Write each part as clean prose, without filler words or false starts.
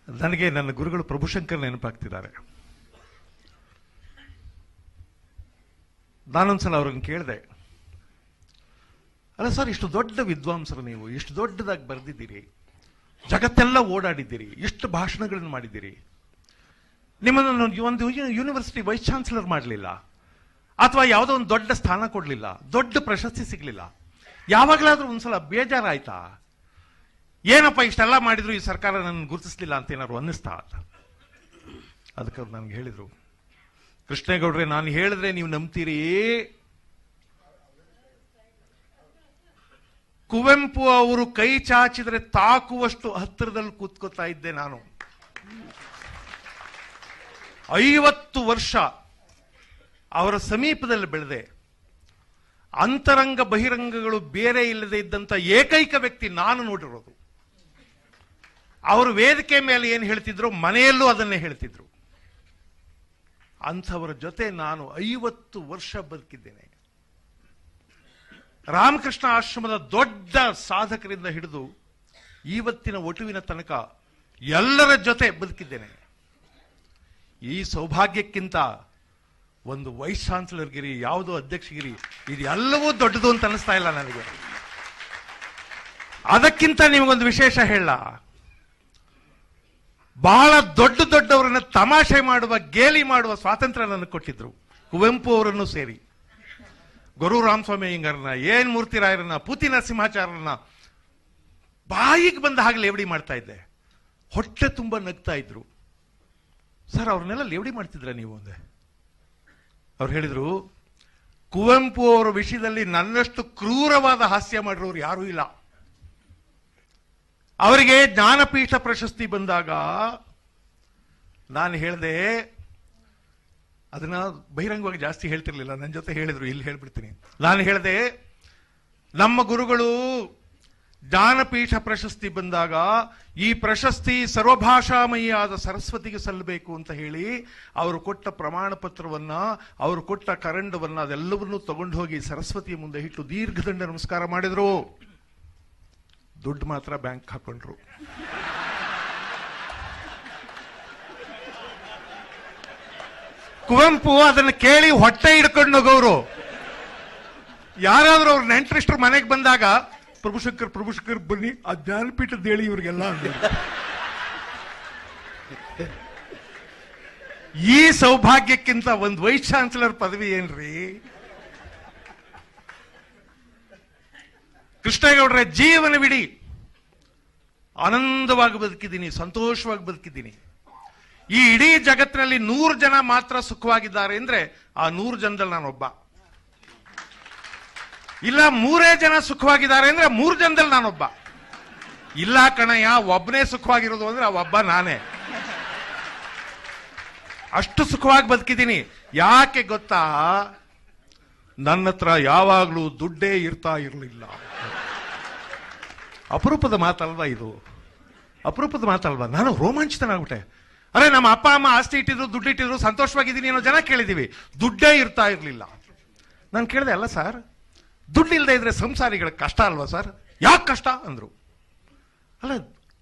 ನನಗೆ ನನ್ನ ಗುರುಗಳು ಪ್ರಭುಶಂಕರ್ ನೆನಪಾಗ್ತಿದ್ದಾರೆ. ನಾನೊಂದ್ಸಲ ಅವ್ರನ್ನ ಕೇಳಿದೆ, ಅಲ್ಲ ಸರ್, ಇಷ್ಟು ದೊಡ್ಡ ವಿದ್ವಾಂಸರು ನೀವು, ಇಷ್ಟು ದೊಡ್ಡದಾಗಿ ಬರೆದಿದ್ದೀರಿ, ಜಗತ್ತೆಲ್ಲ ಓಡಾಡಿದ್ದೀರಿ, ಇಷ್ಟು ಭಾಷಣಗಳನ್ನು ಮಾಡಿದ್ದೀರಿ, ನಿಮ್ಮನ್ನು ಒಂದು ಯೂನಿವರ್ಸಿಟಿ ವೈಸ್ ಚಾನ್ಸಲರ್ ಮಾಡಲಿಲ್ಲ, ಅಥವಾ ಯಾವುದೋ ಒಂದು ದೊಡ್ಡ ಸ್ಥಾನ ಕೊಡಲಿಲ್ಲ, ದೊಡ್ಡ ಪ್ರಶಸ್ತಿ ಸಿಗಲಿಲ್ಲ, ಯಾವಾಗಲಾದ್ರೂ ಒಂದ್ಸಲ ಬೇಜಾರಾಯ್ತಾ? ಏನಪ್ಪ ಇಷ್ಟೆಲ್ಲ ಮಾಡಿದ್ರು ಈ ಸರ್ಕಾರ ನನ್ನ ಗುರುತಿಸ್ಲಿಲ್ಲ ಅಂತ ಏನಾದ್ರು ಅನ್ನಿಸ್ತಾ ಅಂತ. ಅದಕ್ಕೆ ಅವ್ರು ನನಗೆ ಹೇಳಿದ್ರು, ಕೃಷ್ಣೇಗೌಡ್ರೆ, ನಾನು ಹೇಳಿದ್ರೆ ನೀವು ನಂಬ್ತೀರಿ, ಕುವೆಂಪು ಅವರು ಕೈ ಚಾಚಿದ್ರೆ ತಾಕುವಷ್ಟು ಹತ್ತಿರದಲ್ಲಿ ಕೂತ್ಕೋತಾ ಇದ್ದೆ ನಾನು. 50 ವರ್ಷ ಅವರ ಸಮೀಪದಲ್ಲಿ ಬೆಳೆದೆ. ಅಂತರಂಗ ಬಹಿರಂಗಗಳು ಬೇರೆ ಇಲ್ಲದೆ ಇದ್ದಂತ ಏಕೈಕ ವ್ಯಕ್ತಿ ನಾನು ನೋಡಿರೋದು. ಅವರು ವೇದಿಕೆ ಮೇಲೆ ಏನು ಹೇಳ್ತಿದ್ರು, ಮನೆಯಲ್ಲೂ ಅದನ್ನೇ ಹೇಳ್ತಿದ್ರು. ಅಂಥವರ ಜೊತೆ ನಾನು 50 ವರ್ಷ ಬದುಕಿದ್ದೇನೆ. ರಾಮಕೃಷ್ಣ ಆಶ್ರಮದ ದೊಡ್ಡ ಸಾಧಕರಿಂದ ಹಿಡಿದು ಇವತ್ತಿನ ಒಟುವಿನ ತನಕ ಎಲ್ಲರ ಜೊತೆ ಬದುಕಿದ್ದೇನೆ. ಈ ಸೌಭಾಗ್ಯಕ್ಕಿಂತ ಒಂದು ವೈಸ್ ಚಾನ್ಸಲರ್ಗಿರಿ, ಯಾವುದೋ ಅಧ್ಯಕ್ಷಗಿರಿ, ಇದು ಎಲ್ಲವೂ ದೊಡ್ಡದು ಅಂತ ಅನಿಸ್ತಾ ಇಲ್ಲ ನನಗೆ. ಅದಕ್ಕಿಂತ ನಿಮಗೊಂದು ವಿಶೇಷ ಹೇಳ, ಬಹಳ ದೊಡ್ಡವರನ್ನ ತಮಾಷೆ ಮಾಡುವ, ಗೇಲಿ ಮಾಡುವ ಸ್ವಾತಂತ್ರ್ಯ ನನಗೆ ಕೊಟ್ಟಿದ್ರು, ಕುವೆಂಪು ಅವರನ್ನು ಸೇರಿ. ಗುರು ರಾಮಸ್ವಾಮಿ ಅಯ್ಯಂಗಾರನ್ನ, ಏನ್ ಮೂರ್ತಿರಾಯರನ್ನ, ಪೂತಿ ನರಸಿಂಹಾಚಾರ್ಯರನ್ನ ಬಾಯಿಗೆ ಬಂದ ಹಾಗೆ ಲೇವಡಿ ಮಾಡ್ತಾ ಇದ್ದೆ. ಹೊಟ್ಟೆ ತುಂಬ ನಗ್ತಾ ಇದ್ರು. ಸರ್, ಅವ್ರನ್ನೆಲ್ಲ ಲೇವಡಿ ಮಾಡ್ತಿದ್ರ ನೀವು ಅಂದೆ. ಅವ್ರು ಹೇಳಿದ್ರು, ಕುವೆಂಪು ಅವರ ವಿಷಯದಲ್ಲಿ ನನ್ನಷ್ಟು ಕ್ರೂರವಾದ ಹಾಸ್ಯ ಮಾಡಿರೋರು ಯಾರೂ ಇಲ್ಲ. ಅವರಿಗೆ ಜ್ಞಾನಪೀಠ ಪ್ರಶಸ್ತಿ ಬಂದಾಗ ನಾನು ಹೇಳಿದೆ, ಅದನ್ನ ಬಹಿರಂಗವಾಗಿ ಜಾಸ್ತಿ ಹೇಳ್ತಿರ್ಲಿಲ್ಲ, ನನ್ನ ಜೊತೆ ಹೇಳಿದ್ರು, ಇಲ್ಲಿ ಹೇಳ್ಬಿಡ್ತೀನಿ. ನಾನು ಹೇಳಿದೆ, ನಮ್ಮ ಗುರುಗಳು ಜ್ಞಾನಪೀಠ ಪ್ರಶಸ್ತಿ ಬಂದಾಗ ಈ ಪ್ರಶಸ್ತಿ ಸರ್ವಭಾಷಾಮಯಿಯಾದ ಸರಸ್ವತಿಗೆ ಸಲ್ಲಬೇಕು ಅಂತ ಹೇಳಿ ಅವರು ಕೊಟ್ಟ ಪ್ರಮಾಣ ಪತ್ರವನ್ನ, ಅವರು ಕೊಟ್ಟ ಕರಂಡವನ್ನ, ಅದೆಲ್ಲವನ್ನೂ ತಗೊಂಡು ಹೋಗಿ ಸರಸ್ವತಿಯ ಮುಂದೆ ಇಟ್ಟು ದೀರ್ಘದಂಡ ನಮಸ್ಕಾರ ಮಾಡಿದ್ರು. ದುಡ್ಡು ಮಾತ್ರ ಬ್ಯಾಂಕ್ ಹಾಕೊಂಡ್ರು. ಕುವೆಂಪು ಅದನ್ನು ಕೇಳಿ ಹೊಟ್ಟೆ ಹಿಡ್ಕೊಂಡು ಹೋಗೋರು. ಯಾರಾದ್ರೂ ಅವ್ರ ನೆಂಟರಿಷ್ಟರು ಮನೆಗೆ ಬಂದಾಗ, ಪ್ರಭುಶಂಕರ್ ಬನ್ನಿ, ಆ ಜ್ಞಾನಪೀಠದ ಹೇಳಿ ಇವ್ರಿಗೆಲ್ಲ ಅಂದ್ರು. ಈ ಸೌಭಾಗ್ಯಕ್ಕಿಂತ ಒಂದು ವೈಸ್ ಚಾನ್ಸಲರ್ ಪದವಿ ಏನ್ರಿ? ಕೃಷ್ಣೇಗೌಡರ ಜೀವನವಿಡೀ ಆನಂದವಾಗಿ ಬದುಕಿದ್ದೀನಿ, ಸಂತೋಷವಾಗಿ ಬದುಕಿದ್ದೀನಿ. ಈ ಇಡೀ ಜಗತ್ತಿನಲ್ಲಿ 100 ಜನ ಮಾತ್ರ ಸುಖವಾಗಿದ್ದಾರೆ ಅಂದ್ರೆ ಆ 100 ಜನದಲ್ಲಿ ನಾನೊಬ್ಬ. ಇಲ್ಲ 3 ಜನ ಸುಖವಾಗಿದ್ದಾರೆ ಅಂದ್ರೆ 3 ಜನದಲ್ಲಿ ನಾನೊಬ್ಬ. ಇಲ್ಲ ಕಣಯ್ಯ, ಒಬ್ಬನೇ ಸುಖವಾಗಿರೋದು ಅಂದ್ರೆ ಆ ಒಬ್ಬ ನಾನೇ. ಅಷ್ಟು ಸುಖವಾಗಿ ಬದುಕಿದ್ದೀನಿ. ಯಾಕೆ ಗೊತ್ತಾ? ನನ್ನ ಹತ್ರ ಯಾವಾಗ್ಲೂ ದುಡ್ಡೇ ಇರ್ತಾ ಇರಲಿಲ್ಲ. ಅಪರೂಪದ ಮಾತಲ್ವಾ ಇದು? ಅಪರೂಪದ ಮಾತಲ್ವಾ? ನಾನು ರೋಮಾಂಚಿತನಾಗ್ಬಿಟ್ಟೆ. ಅರೆ, ನಮ್ಮ ಅಪ್ಪ ಅಮ್ಮ ಆಸ್ತಿ ಇಟ್ಟಿದ್ರು, ದುಡ್ಡು ಇಟ್ಟಿದ್ರು, ಸಂತೋಷವಾಗಿದ್ದೀನಿ ಅನ್ನೋ ಜನ ಕೇಳಿದೀವಿ, ದುಡ್ಡೇ ಇರ್ತಾ ಇರಲಿಲ್ಲ. ನಾನು ಕೇಳಿದೆ, ಅಲ್ಲ ಸರ್, ದುಡ್ಡು ಇಲ್ಲದೆ ಇದ್ರೆ ಸಂಸಾರಿಗಳಿಗೆ ಕಷ್ಟ ಅಲ್ವಾ ಸರ್? ಯಾಕೆ ಕಷ್ಟ ಅಂದ್ರು. ಅಲ್ಲ,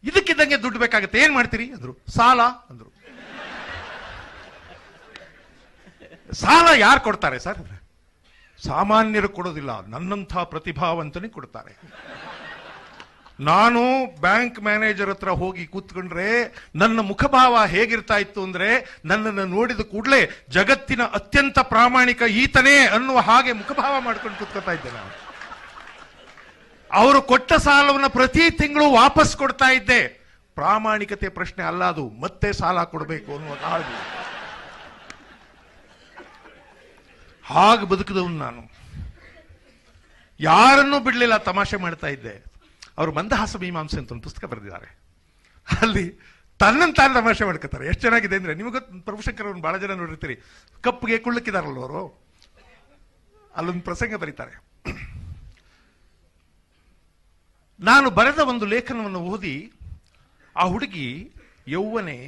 ಇದಕ್ಕಿದ್ದಂಗೆ ದುಡ್ಡು ಬೇಕಾಗುತ್ತೆ, ಏನ್ ಮಾಡ್ತೀರಿ ಅಂದ್ರು. ಸಾಲ ಅಂದ್ರು. ಸಾಲ ಯಾರು ಕೊಡ್ತಾರೆ ಸರ್? ಸಾಮಾನ್ಯರು ಕೊಡೋದಿಲ್ಲ, ನನ್ನಂಥ ಪ್ರತಿಭಾವಂತನಿಗೆ ಕೊಡ್ತಾರೆ. ನಾನು ಬ್ಯಾಂಕ್ ಮ್ಯಾನೇಜರ್ ಹತ್ರ ಹೋಗಿ ಕೂತ್ಕೊಂಡ್ರೆ ನನ್ನ ಮುಖಭಾವ ಹೇಗಿರ್ತಾ ಇತ್ತು ಅಂದ್ರೆ, ನನ್ನನ್ನು ನೋಡಿದ ಕೂಡಲೇ ಜಗತ್ತಿನ ಅತ್ಯಂತ ಪ್ರಾಮಾಣಿಕ ಈತನೇ ಅನ್ನುವ ಹಾಗೆ ಮುಖಭಾವ ಮಾಡ್ಕೊಂಡು ಕೂತ್ಕೊತಾ ಇದ್ದೆ ನಾನು. ಅವರು ಕೊಟ್ಟ ಸಾಲವನ್ನು ಪ್ರತಿ ತಿಂಗಳು ವಾಪಸ್ ಕೊಡ್ತಾ ಇದ್ದೆ. ಪ್ರಾಮಾಣಿಕತೆ ಪ್ರಶ್ನೆ ಅಲ್ಲ ಅದು, ಮತ್ತೆ ಸಾಲ ಕೊಡಬೇಕು ಅನ್ನುವ ಹಾಗೆ. ಹಾಗೆ ಬದುಕಿದವನು ನಾನು. ಯಾರನ್ನೂ ಬಿಡ್ಲಿಲ್ಲ, ತಮಾಷೆ ಮಾಡ್ತಾ ಇದ್ದೆ. ಅವರು ಮಂದಹಾಸ ಮೀಮಾಂಸೆ ಅಂತ ಒಂದು ಪುಸ್ತಕ ಬರೆದಿದ್ದಾರೆ. ಅಲ್ಲಿ ತನ್ನನ್ನು ತಾನು ತಮಾಷೆ ಮಾಡ್ಕೊತಾರೆ. ಎಷ್ಟು ಚೆನ್ನಾಗಿದೆ ಅಂದ್ರೆ, ನಿಮಗೆ ಪ್ರಭುಶಂಕರ್ ಅವ್ರನ್ನ ಬಹಳ ಜನ ನೋಡಿರ್ತೀರಿ, ಕಪ್ಪಿಗೆ ಕುಳ್ಳಕ್ಕಿದಾರಲ್ಲ ಅವರು. ಅಲ್ಲೊಂದು ಪ್ರಸಂಗ ಬರೀತಾರೆ. ನಾನು ಬರೆದ ಒಂದು ಲೇಖನವನ್ನು ಓದಿ ಆ ಹುಡುಗಿ ಯೌವನೆ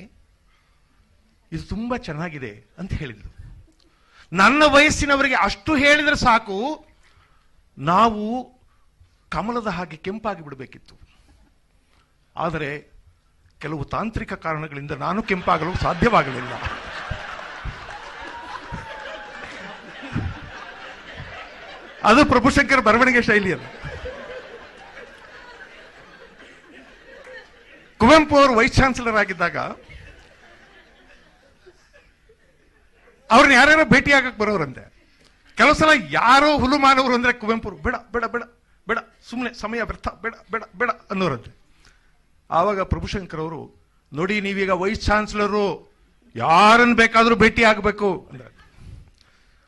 ಇದು ತುಂಬಾ ಚೆನ್ನಾಗಿದೆ ಅಂತ ಹೇಳಿದ್ಲು. ನನ್ನ ವಯಸ್ಸಿನವರಿಗೆ ಅಷ್ಟು ಹೇಳಿದ್ರೆ ಸಾಕು, ನಾವು ಕಮಲದ ಹಾಗೆ ಕೆಂಪಾಗಿ ಬಿಡಬೇಕಿತ್ತು. ಆದರೆ ಕೆಲವು ತಾಂತ್ರಿಕ ಕಾರಣಗಳಿಂದ ನಾನು ಕೆಂಪಾಗಲು ಸಾಧ್ಯವಾಗಲಿಲ್ಲ. ಅದು ಪ್ರಭುಶಂಕರ್ ಬರವಣಿಗೆ ಶೈಲಿಯಲ್ಲ. ಕುವೆಂಪು ಅವರು ವೈಸ್ ಚಾನ್ಸಲರ್ ಆಗಿದ್ದಾಗ ಅವ್ರನ್ನ ಯಾರ್ಯಾರೋ ಭೇಟಿಯಾಗಕ್ಕೆ ಬರೋರಂತೆ. ಕೆಲವು ಸಲ ಯಾರೋ ಹುಲು ಮಾನವರು ಅಂದ್ರೆ ಕುವೆಂಪು ಬೇಡ ಬೇಡ ಬೇಡ ಬೇಡ, ಸುಮ್ಮನೆ ಸಮಯ ವ್ಯರ್ಥ, ಬೇಡ ಬೇಡ ಬೇಡ ಅನ್ನೋರಂತೆ. ಆವಾಗ ಪ್ರಭುಶಂಕರ್ ಅವರು, ನೋಡಿ ನೀವೀಗ ವೈಸ್ ಚಾನ್ಸಲರು, ಯಾರನ್ನು ಬೇಕಾದರೂ ಭೇಟಿ ಆಗಬೇಕು ಅಂದ್ರೆ.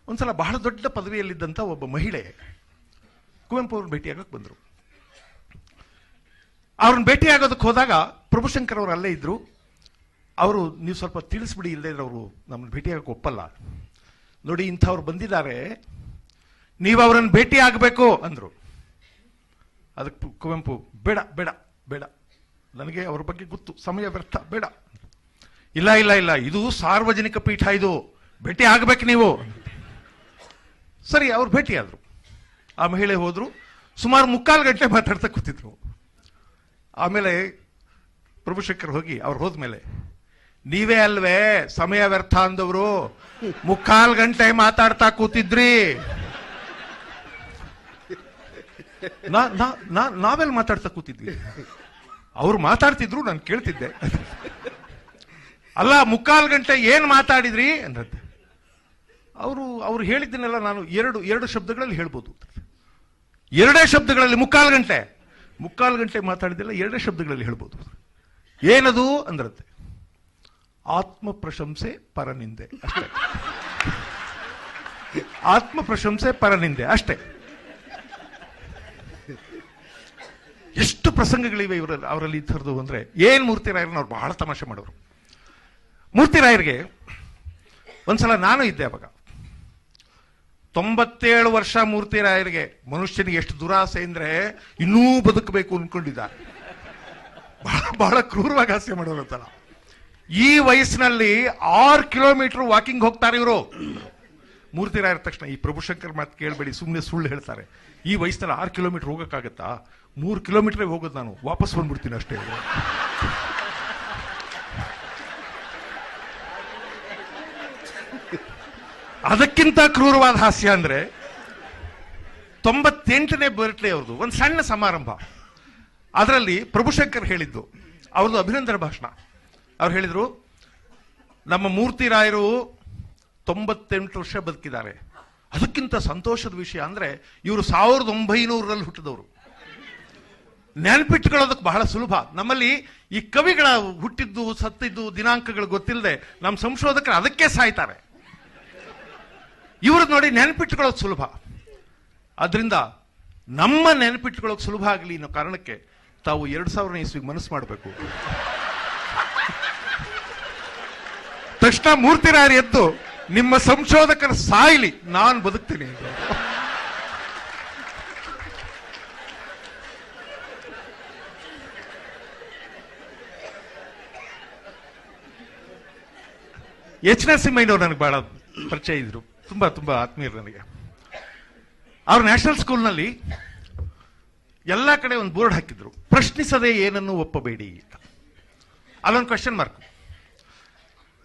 ಒಂದ್ಸಲ ಬಹಳ ದೊಡ್ಡ ಪದವಿಯಲ್ಲಿದ್ದಂಥ ಒಬ್ಬ ಮಹಿಳೆ ಕುವೆಂಪು ಅವ್ರನ್ನ ಭೇಟಿಯಾಗಕ್ಕೆ ಬಂದರು. ಅವ್ರನ್ನ ಭೇಟಿಯಾಗೋದಕ್ಕೆ ಹೋದಾಗ ಪ್ರಭುಶಂಕರ್ ಅವರು ಅಲ್ಲೇ ಇದ್ರು. ಅವರು, ನೀವು ಸ್ವಲ್ಪ ತಿಳಿಸ್ಬಿಡಿ, ಇಲ್ಲದೇ ಇದ್ರೆ ಅವರು ನಮ್ಮನ್ನು ಭೇಟಿಯಾಗಕ್ಕೆ ಒಪ್ಪಲ್ಲ. ನೋಡಿ ಇಂಥವ್ರು ಬಂದಿದ್ದಾರೆ, ನೀವು ಅವರನ್ನು ಭೇಟಿ ಆಗಬೇಕು ಅಂದರು. ಅದಕ್ಕೆ ಕುವೆಂಪು, ಬೇಡ ಬೇಡ ಬೇಡ, ನನಗೆ ಅವ್ರ ಬಗ್ಗೆ ಗೊತ್ತು, ಸಮಯ ವ್ಯರ್ಥ, ಬೇಡ. ಇಲ್ಲ ಇಲ್ಲ ಇಲ್ಲ, ಇದು ಸಾರ್ವಜನಿಕ ಪೀಠ, ಇದು ಭೇಟಿ ಆಗಬೇಕು ನೀವು. ಸರಿ, ಅವ್ರು ಭೇಟಿ ಆದರು. ಆ ಮಹಿಳೆ ಹೋದ್ರು. ಸುಮಾರು 3/4 ಗಂಟೆ ಮಾತಾಡ್ತಾ ಕೂತಿದ್ರು. ಆಮೇಲೆ ಪ್ರಭುಶಂಕರ್ ಹೋಗಿ, ಅವ್ರು ಹೋದ್ಮೇಲೆ, ನೀವೇ ಅಲ್ವೇ ಸಮಯ ವ್ಯರ್ಥ ಅಂದವರು, 3/4 ಗಂಟೆ ಮಾತಾಡ್ತಾ ಕೂತಿದ್ರಿ. ನಾವೆಲ್ಲ ಮಾತಾಡ್ತಾ ಕೂತಿದ್ವಿ, ಅವ್ರು ಮಾತಾಡ್ತಿದ್ರು, ನಾನು ಕೇಳ್ತಿದ್ದೆ. ಅಲ್ಲ, 3/4 ಗಂಟೆ ಏನ್ ಮಾತಾಡಿದ್ರಿ ಅಂದ್ರಂತೆ. ಅವ್ರು ಹೇಳಿದ್ದನ್ನೆಲ್ಲ ನಾನು ಎರಡು ಶಬ್ದಗಳಲ್ಲಿ ಹೇಳ್ಬೋದು. 2 ಶಬ್ದಗಳಲ್ಲಿ 3/4 ಗಂಟೆ ಮಾತಾಡಿದ್ದೆಲ್ಲ 2 ಶಬ್ದಗಳಲ್ಲಿ ಹೇಳ್ಬೋದು. ಏನದು ಅಂದ್ರಂತೆ, ಆತ್ಮ ಪ್ರಶಂಸೆ ಪರನಿಂದೆ ಅಷ್ಟೇ. ಆತ್ಮ ಪ್ರಶಂಸೆ ಪರನಿಂದೆ ಅಷ್ಟೇ. ಎಷ್ಟು ಪ್ರಸಂಗಗಳಿವೆ ಅವರಲ್ಲಿ ಥರದ್ದು ಅಂದ್ರೆ. ಏನ್ ಮೂರ್ತಿರಾಯರನ್ನ ಅವ್ರು ಬಹಳ ತಮಾಷೆ ಮಾಡೋರು. ಮೂರ್ತಿರಾಯರಿಗೆ ಒಂದ್ಸಲ ನಾನು ಇದ್ದೆ. ಅವಾಗ 97 ವರ್ಷ ಮೂರ್ತಿರಾಯರಿಗೆ. ಮನುಷ್ಯನಿಗೆ ಎಷ್ಟು ದುರಾಸೆ ಅಂದ್ರೆ ಇನ್ನೂ ಬದುಕಬೇಕು ಅನ್ಕೊಂಡಿದ್ದಾರೆ. ಬಹಳ ಕ್ರೂರವಾಗಿ ಹಾಸ್ಯ ಮಾಡೋರು ಅಂತಲ್ಲ. ಈ ವಯಸ್ಸಿನಲ್ಲಿ 6 ಕಿಲೋಮೀಟರ್ ವಾಕಿಂಗ್ ಹೋಗ್ತಾರೆ ಇವರು. ಮೂರ್ತಿರಾಯರ ತಕ್ಷಣ, ಈ ಪ್ರಭುಶಂಕರ್ ಮಾತು ಕೇಳಬೇಡಿ, ಸುಮ್ಮನೆ ಸುಳ್ಳು ಹೇಳ್ತಾರೆ. ಈ ವಯಸ್ಸಿನಲ್ಲಿ 6 ಕಿಲೋಮೀಟರ್ ಹೋಗಕ್ಕಾಗತ್ತಾ? 3 ಕಿಲೋಮೀಟರ್ ಹೋಗೋದು, ನಾನು ವಾಪಸ್ ಬಂದ್ಬಿಡ್ತೀನಿ ಅಷ್ಟೇ. ಅದಕ್ಕಿಂತ ಕ್ರೂರವಾದ ಹಾಸ್ಯ ಅಂದ್ರೆ 98ನೇ ಬರ್ತ್ಡೇ ಅವ್ರದ್ದು ಒಂದು ಸಣ್ಣ ಸಮಾರಂಭ. ಅದರಲ್ಲಿ ಪ್ರಭುಶಂಕರ್ ಹೇಳಿದ್ದು, ಅವ್ರದ್ದು ಅಭಿನಂದನ ಭಾಷಣ. ಅವ್ರು ಹೇಳಿದ್ರು, ನಮ್ಮ ಮೂರ್ತಿರಾಯರು 98 ವರ್ಷ ಬದುಕಿದ್ದಾರೆ. ಅದಕ್ಕಿಂತ ಸಂತೋಷದ ವಿಷಯ ಅಂದ್ರೆ ಇವರು 1900ರಲ್ಲಿ ಹುಟ್ಟಿದವರು. ನೆನಪಿಟ್ಕೊಳ್ಳೋದಕ್ಕೆ ಬಹಳ ಸುಲಭ. ನಮ್ಮಲ್ಲಿ ಈ ಕವಿಗಳ ಹುಟ್ಟಿದ್ದು ಸತ್ತಿದ್ದು ದಿನಾಂಕಗಳು ಗೊತ್ತಿಲ್ಲದೆ ನಮ್ಮ ಸಂಶೋಧಕರು ಅದಕ್ಕೆ ಸಾಯ್ತಾರೆ. ಇವ್ರದ್ದು ನೋಡಿ ನೆನಪಿಟ್ಕೊಳ್ಳೋದು ಸುಲಭ. ಆದ್ರಿಂದ ನಮ್ಮ ನೆನಪಿಟ್ಕೊಳ್ಳೋಕೆ ಸುಲಭ ಆಗಲಿ ಅನ್ನೋ ಕಾರಣಕ್ಕೆ ತಾವು 2000ನೇ ಇಸ್ವಿಗೆ ಮನಸ್ಸು ಮಾಡಬೇಕು. ತಕ್ಷಣ ಮೂರ್ತಿರಾಯರು ಎದ್ದು, ನಿಮ್ಮ ಸಂಶೋಧಕರು ಸಾಯ್ಲಿ, ನಾನು ಬದುಕ್ತೀನಿ. ಎಚ್ ನರಸಿಂಹಯ್ಯನವರು ನನಗೆ ಬಹಳ ಪರಿಚಯ ಇದ್ರು, ತುಂಬಾ ಆತ್ಮೀಯರು ನನಗೆ. ಅವ್ರ ನ್ಯಾಷನಲ್ ಸ್ಕೂಲ್ನಲ್ಲಿ ಎಲ್ಲ ಕಡೆ ಒಂದು ಬೋರ್ಡ್ ಹಾಕಿದ್ರು, ಪ್ರಶ್ನಿಸದೆ ಏನನ್ನು ಒಪ್ಪಬೇಡಿ. ಅಲ್ಲೊಂದು ಕ್ವೆಶ್ಚನ್ ಮಾರ್ಕ್.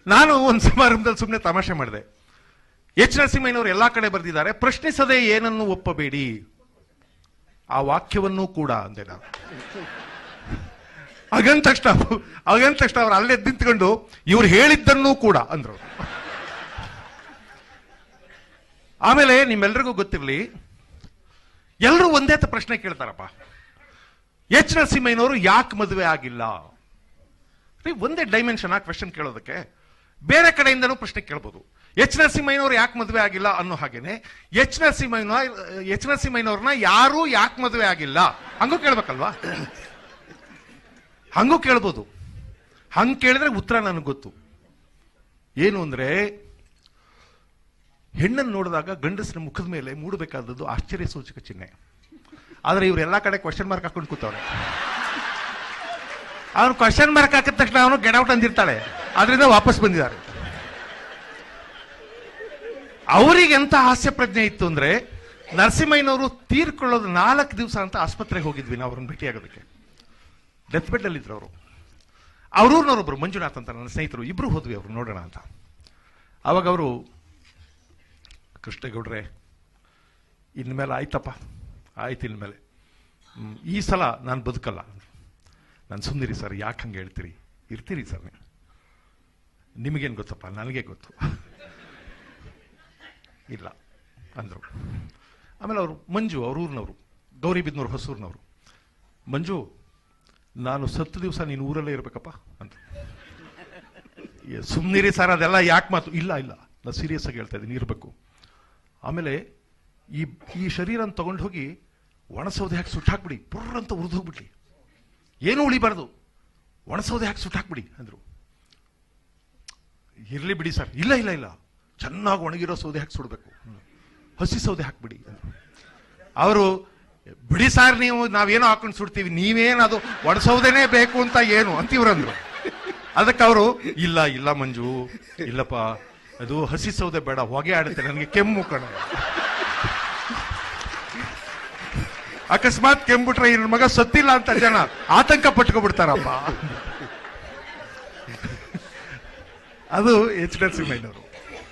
ನಾನು ಒಂದು ಸಮಾರಂಭದಲ್ಲಿ ಸುಮ್ಮನೆ ತಮಾಷೆ ಮಾಡಿದೆ. ಎಚ್ ನರಸಿಂಹಯ್ಯನವರು ಎಲ್ಲಾ ಕಡೆ ಬರೆದಿದ್ದಾರೆ, ಪ್ರಶ್ನಿಸದೆ ಏನನ್ನು ಒಪ್ಪಬೇಡಿ, ಆ ವಾಕ್ಯವನ್ನು ಕೂಡ ಅಂದೆ ನಾನು. ಹಾಗಂದ ತಕ್ಷಣ ಅವ್ರು ಅಲ್ಲೇ ನಿಂತ್ಕೊಂಡು ಇವ್ರು ಹೇಳಿದ್ದನ್ನೂ ಕೂಡ ಅಂದ್ರು. ಆಮೇಲೆ ನಿಮ್ಮೆಲ್ರಿಗೂ ಗೊತ್ತಿರಲಿ, ಎಲ್ಲರೂ ಒಂದೇ ಪ್ರಶ್ನೆ ಕೇಳ್ತಾರಪ್ಪ, ಎಚ್ ನರಸಿಂಹಯ್ಯನವರು ಯಾಕೆ ಮದುವೆ ಆಗಿಲ್ಲ? ಒಂದೇ ಡೈಮೆನ್ಷನ್ ಆ ಕ್ವೆಶ್ಚನ್ ಕೇಳೋದಕ್ಕೆ. ಬೇರೆ ಕಡೆಯಿಂದನೂ ಪ್ರಶ್ನೆ ಕೇಳ್ಬೋದು. ಎಚ್ ನರಸಿಂಹಯ್ಯನವರು ಯಾಕೆ ಮದುವೆ ಆಗಿಲ್ಲ ಅನ್ನೋ ಹಾಗೇನೆ ಎಚ್ ನರಸಿಂಹಯ್ಯನವ್ರನ್ನ ಯಾರು ಯಾಕೆ ಮದುವೆ ಆಗಿಲ್ಲ ಹಂಗೂ ಕೇಳ್ಬೇಕಲ್ವಾ? ಹಂಗೂ ಕೇಳ್ಬೋದು. ಹಂಗೆ ಕೇಳಿದ್ರೆ ಉತ್ತರ ನನಗೆ ಗೊತ್ತು. ಏನು ಅಂದ್ರೆ, ಹೆಣ್ಣನ್ನು ನೋಡಿದಾಗ ಗಂಡಸರ ಮುಖದ ಮೇಲೆ ಮೂಡಬೇಕಾದದ್ದು ಆಶ್ಚರ್ಯ ಸೂಚಕ ಚಿಹ್ನೆ. ಆದ್ರೆ ಇವರೆಲ್ಲಾ ಕಡೆ ಕ್ವಶನ್ ಮಾರ್ಕ್ ಹಾಕೊಂಡು ಕೂತವ್ರೆ. ಅವನು ಕ್ವಶನ್ ಮಾರ್ಕ್ ಹಾಕಿದ ತಕ್ಷಣ ಅವನು ಗೆಟ್ ಔಟ್ ಅಂದಿರ್ತಾಳೆ, ಆದ್ರಿಂದ ವಾಪಸ್ ಬಂದಿದ್ದಾರೆ. ಅವರಿಗೆ ಎಂತ ಹಾಸ್ಯ ಪ್ರಜ್ಞೆ ಇತ್ತು ಅಂದ್ರೆ, ನರಸಿಂಹಯ್ಯನವರು ತೀರ್ಕೊಳ್ಳೋದು 4 ದಿವಸ ಅಂತ ಆಸ್ಪತ್ರೆಗೆ ಹೋಗಿದ್ವಿ ನಾವು ಅವ್ರನ್ನ ಭೇಟಿಯಾಗೋದಕ್ಕೆ. ಡೆತ್ ಬೆಡ್ ಅಲ್ಲಿ ಇದ್ರು ಅವರು. ಅವ್ರೂರ್ನವ್ರೊಬ್ರು ಮಂಜುನಾಥ್ ಅಂತ ನನ್ನ ಸ್ನೇಹಿತರು, ಇಬ್ರು ಹೋದ್ವಿ ಅವರು ನೋಡೋಣ ಅಂತ. ಆವಾಗ ಅವರು, ಕೃಷ್ಣೇಗೌಡ್ರೆ ಇನ್ಮೇಲೆ ಆಯ್ತಪ್ಪ, ಆಯ್ತು ಇನ್ಮೇಲೆ ಈ ಸಲ ನಾನು ಬದುಕಲ್ಲ. ನಾನು ಸುಮ್ಮನಿರಿ ಸರ್, ಯಾಕೆ ಹಂಗೆ ಹೇಳ್ತೀರಿ, ಇರ್ತೀರಿ ಸರ್ ನೀವು, ನಿಮಗೇನು ಗೊತ್ತಪ್ಪ, ನನಗೆ ಗೊತ್ತು. ಇಲ್ಲ ಅಂದರು. ಆಮೇಲೆ ಅವರು ಮಂಜು, ಅವ್ರ ಊರಿನವರು, ಗೌರಿಬಿದನೂರು ಹೊಸೂರಿನವರು, ಮಂಜು ನಾನು ಸತ್ತು ದಿವಸ ನೀನು ಊರಲ್ಲೇ ಇರಬೇಕಪ್ಪ ಅಂತ. ಸುಮ್ಮನಿರಿ ಸರ್, ಅದೆಲ್ಲ ಯಾಕೆ ಮಾತು, ಇಲ್ಲ ಇಲ್ಲ ನಾನು ಸೀರಿಯಸ್ ಆಗಿ ಹೇಳ್ತಾ ಇದ್ದೀನಿ, ಇರಬೇಕು. ಆಮೇಲೆ ಈ ಶರೀರನ ತಗೊಂಡು ಹೋಗಿ ಒಣಸೌದೆ ಹಾಕಿ ಸುಟ್ಟಾಕ್ಬಿಡಿ, ಪುರ್ರ ಅಂತ ಉರಿದು ಹೋಗ್ಬಿಡ್ಲಿ, ಏನೂ ಉಳಿಬಾರ್ದು, ಒಣಸೌದೆ ಹಾಕಿ ಸುಟ್ಟಾಕ್ಬಿಡಿ ಅಂದರು. ಇರಲಿ ಬಿಡಿ ಸರ್, ಇಲ್ಲ ಇಲ್ಲ ಇಲ್ಲ ಚೆನ್ನಾಗಿ ಒಣಗಿರೋ ಸೌದೆ ಹಾಕಿ ಸುಡಬೇಕು, ಹಸಿ ಸೌದೆ ಹಾಕ್ಬಿಡಿ ಅಂದರು. ಅವರು, ಬಿಡಿ ಸಾರ್ ನೀವು, ನಾವೇನೋ ಹಾಕೊಂಡು ಸುಡ್ತೀವಿ, ನೀವೇನು ಅದು ಒಣಸೌದೇನೆ ಬೇಕು ಅಂತ ಏನು ಅಂತಿವ್ರಂದ್ರು. ಅದಕ್ಕೆ ಅವರು, ಇಲ್ಲ ಇಲ್ಲ ಮಂಜು, ಇಲ್ಲಪ್ಪ ಅದು ಹಸಿ ಸೌದೆ ಬೇಡ, ಹೊಗೆ ಆಡುತ್ತೆ, ನನಗೆ ಕೆಮ್ಮು ಕಣ. ಅಕಸ್ಮಾತ್ ಕೆಮ್ಬಿಟ್ರೆ ಈ ಮಗ ಸತ್ತಿಲ್ಲ ಅಂತ ಜನ ಆತಂಕ ಪಟ್ಕೊಬಿಡ್ತಾರಪ್ಪ. ಅದು ಎಚ್ ಡಿ ಸಿಂಹಯ್ಯನವರು.